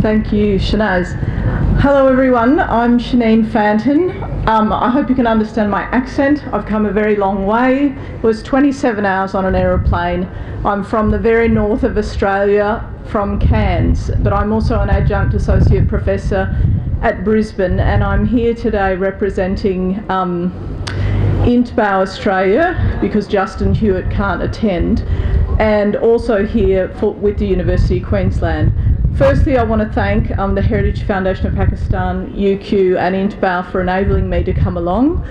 Thank you, Shanaz. Hello everyone, I'm Shaneen Fantin. I hope you can understand my accent. I've come a very long way. It was 27 hours on an aeroplane. I'm from the very north of Australia, from Cairns, but I'm also an adjunct associate professor at Brisbane, and I'm here today representing INTBAU Australia because Justin Hewitt can't attend, and also here with the University of Queensland. Firstly, I want to thank the Heritage Foundation of Pakistan, UQ and INTBAU for enabling me to come along.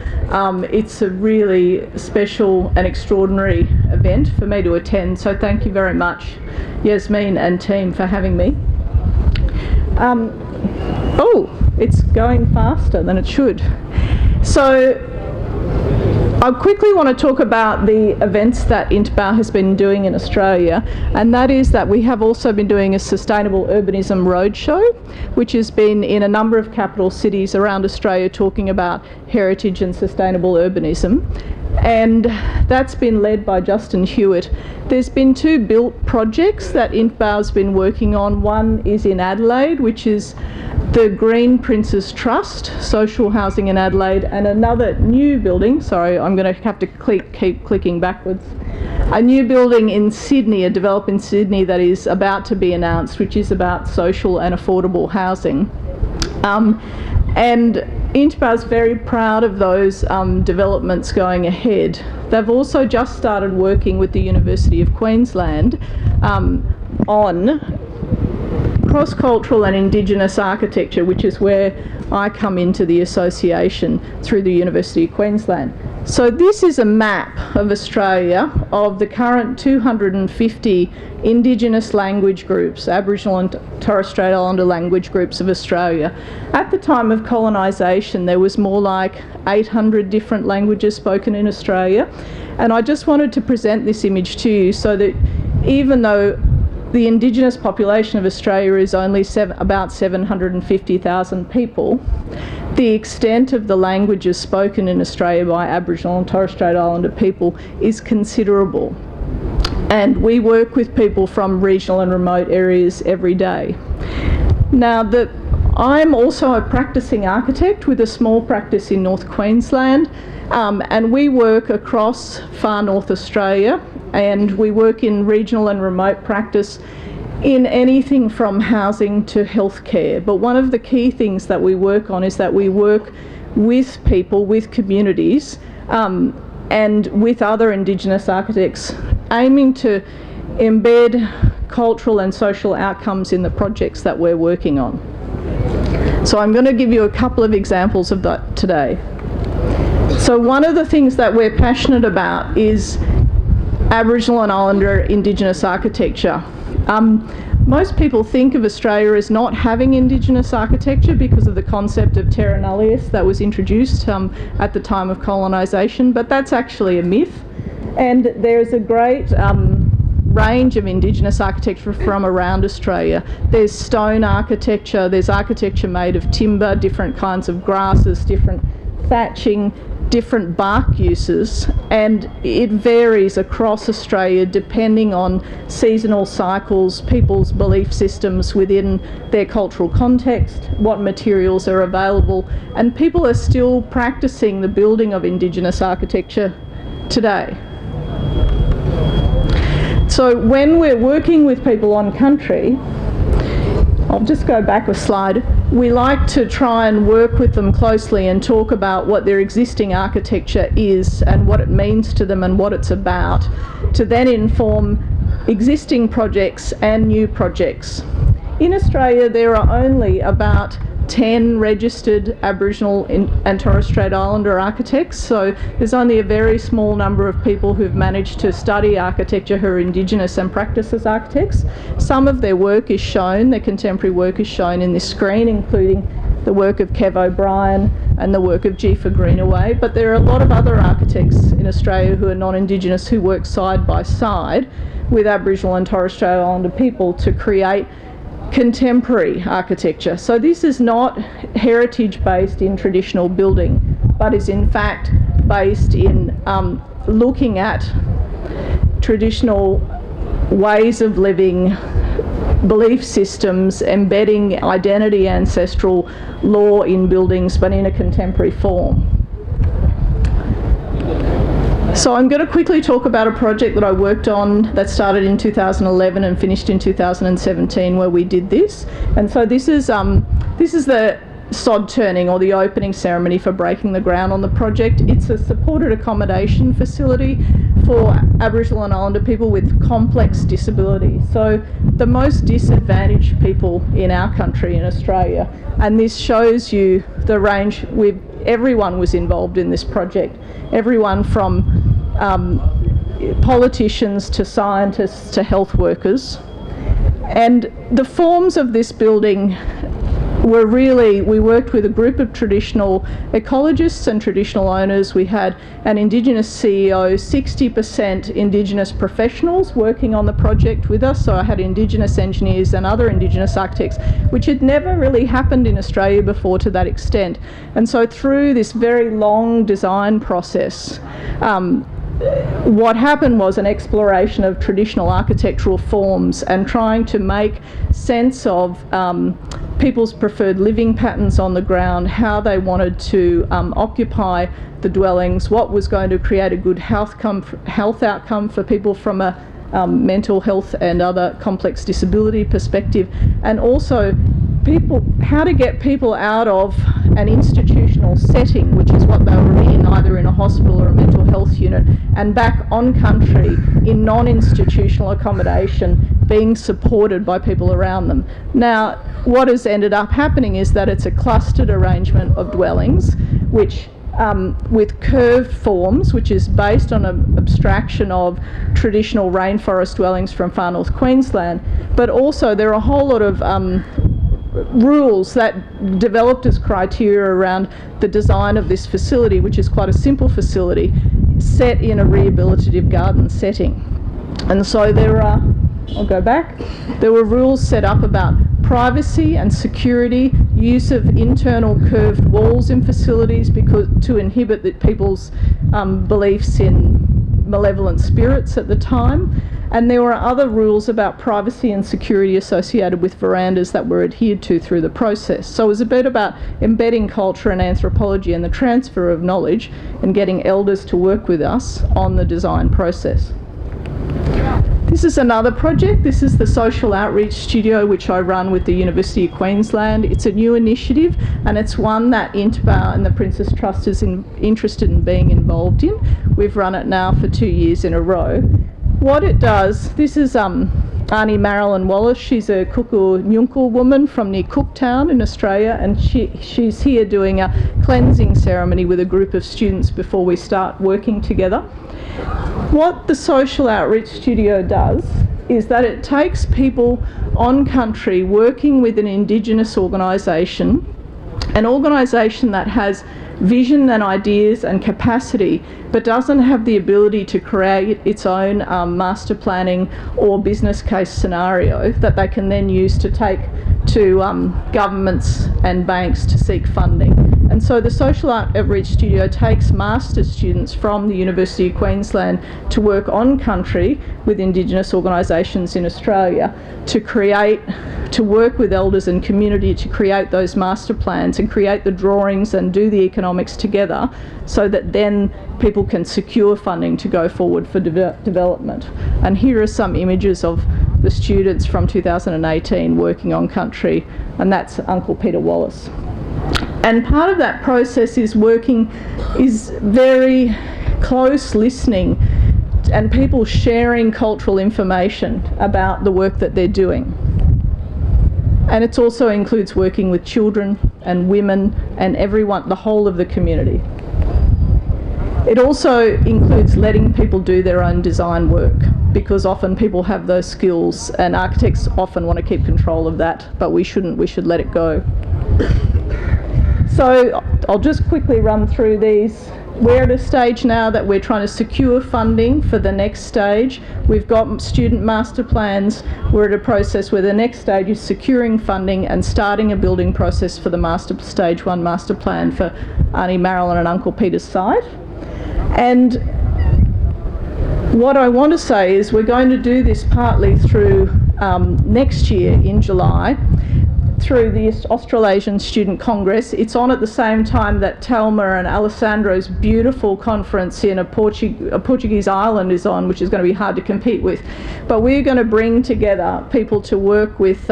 It's a really special and extraordinary event for me to attend, so thank you very much, Yasmin and team, for having me. Oh, it's going faster than it should. So I quickly want to talk about the events that INTBAU has been doing in Australia, and that is that we have also been doing a Sustainable Urbanism Roadshow, which has been in a number of capital cities around Australia talking about heritage and sustainable urbanism. And that's been led by Justin Hewitt. There's been two built projects that INTBAU's been working on. One is in Adelaide, which is the Green Princes Trust, social housing in Adelaide, and another new building, sorry, I'm going to have to keep clicking backwards, a new building in Sydney, a developer in Sydney that is about to be announced, which is about social and affordable housing. And INTBAU is very proud of those developments going ahead. They've also just started working with the University of Queensland on cross-cultural and Indigenous architecture, which is where I come into the association through the University of Queensland. So this is a map of Australia of the current 250 Indigenous language groups, Aboriginal and Torres Strait Islander language groups of Australia. At the time of colonisation, there was more like 800 different languages spoken in Australia. And I just wanted to present this image to you so that even though the Indigenous population of Australia is only about 750,000 people, the extent of the languages spoken in Australia by Aboriginal and Torres Strait Islander people is considerable. And we work with people from regional and remote areas every day. Now, I'm also a practicing architect with a small practice in North Queensland, and we work across far North Australia, and we work in regional and remote practice in anything from housing to healthcare. But one of the key things that we work on is that we work with people, with communities, and with other Indigenous architects, aiming to embed cultural and social outcomes in the projects that we're working on. So I'm going to give you a couple of examples of that today. So one of the things that we're passionate about is Aboriginal and Islander Indigenous architecture. Most people think of Australia as not having Indigenous architecture because of the concept of terra nullius that was introduced at the time of colonisation, but that's actually a myth. And there's a great range of Indigenous architecture from around Australia. There's stone architecture, there's architecture made of timber, different kinds of grasses, different thatching, different bark uses, and it varies across Australia depending on seasonal cycles, people's belief systems within their cultural context, what materials are available, and people are still practicing the building of Indigenous architecture today. So when we're working with people on country, I'll just go back a slide, we like to try and work with them closely and talk about what their existing architecture is and what it means to them and what it's about, to then inform existing projects and new projects. In Australia, there are only about 10 registered Aboriginal and Torres Strait Islander architects, so there's only a very small number of people who've managed to study architecture who are Indigenous and practice as architects. Some of their work is shown, their contemporary work is shown in this screen, including the work of Kev O'Brien and the work of Jifa Greenaway, but there are a lot of other architects in Australia who are non-Indigenous who work side by side with Aboriginal and Torres Strait Islander people to create contemporary architecture. So this is not heritage based in traditional building, but is in fact based in looking at traditional ways of living, belief systems, embedding identity ancestral law in buildings, but in a contemporary form. So I'm going to quickly talk about a project that I worked on that started in 2011 and finished in 2017, where we did this. And so this is the sod turning, or the opening ceremony for breaking the ground on the project. It's a supported accommodation facility for Aboriginal and Islander people with complex disabilities. So the most disadvantaged people in our country, in Australia. And this shows you the range. Everyone was involved in this project. Everyone from politicians to scientists to health workers. And the forms of this building were really, we worked with a group of traditional ecologists and traditional owners. We had an Indigenous CEO, 60% Indigenous professionals working on the project with us. So I had Indigenous engineers and other Indigenous architects, which had never really happened in Australia before to that extent. And so through this very long design process, what happened was an exploration of traditional architectural forms and trying to make sense of people's preferred living patterns on the ground, how they wanted to occupy the dwellings, what was going to create a good health outcome for people from a mental health and other complex disability perspective, and also how to get people out of an institutional setting, which is what they were in, either in a hospital or a mental health unit, and back on country in non-institutional accommodation, being supported by people around them. Now, what has ended up happening is that it's a clustered arrangement of dwellings, which with curved forms, which is based on an abstraction of traditional rainforest dwellings from far north Queensland, but also there are a whole lot of rules that developed as criteria around the design of this facility, which is quite a simple facility set in a rehabilitative garden setting. And so there were rules set up about privacy and security, use of internal curved walls in facilities to inhibit people's beliefs in malevolent spirits at the time. And there were other rules about privacy and security associated with verandas that were adhered to through the process. So it was a bit about embedding culture and anthropology and the transfer of knowledge and getting elders to work with us on the design process. This is another project. This is the Social Outreach Studio, which I run with the University of Queensland. It's a new initiative, and it's one that INTBAU and the Princess Trust is interested in being involved in. We've run it now for 2 years in a row. What it does, this is Auntie Marilyn Wallace. She's a Kuku Nyunku woman from near Cooktown in Australia, and she's here doing a cleansing ceremony with a group of students before we start working together. What the Social Outreach Studio does is that it takes people on country working with an Indigenous organisation, an organisation that has vision and ideas and capacity, but doesn't have the ability to create its own master planning or business case scenario that they can then use to take to governments and banks to seek funding. And so the Social Outreach Studio takes master's students from the University of Queensland to work on country with Indigenous organisations in Australia to work with elders and community to create those master plans and create the drawings and do the economics together, so that then people can secure funding to go forward for development. And here are some images of the students from 2018 working on country, and that's Uncle Peter Wallace. And part of that process is very close listening and people sharing cultural information about the work that they're doing. And it also includes working with children and women and everyone, the whole of the community. It also includes letting people do their own design work, because often people have those skills and architects often want to keep control of that, but we shouldn't, we should let it go. So I'll just quickly run through these. We're at a stage now that we're trying to secure funding for the next stage. We've got student master plans. We're at a process where the next stage is securing funding and starting a building process for the stage 1 master plan for Auntie Marilyn and Uncle Peter's site. And what I want to say is we're going to do this partly through next year in July through the Australasian Student Congress. It's on at the same time that Telma and Alessandro's beautiful conference in a Portuguese island is on, which is going to be hard to compete with. But we're going to bring together people to work with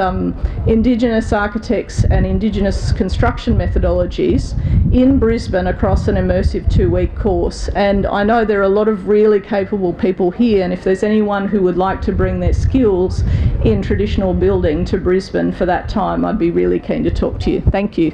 Indigenous architects and Indigenous construction methodologies in Brisbane across an immersive 2-week course. And I know there are a lot of really capable people here, and if there's anyone who would like to bring their skills in traditional building to Brisbane for that time, I'd be really keen to talk to you. Thank you.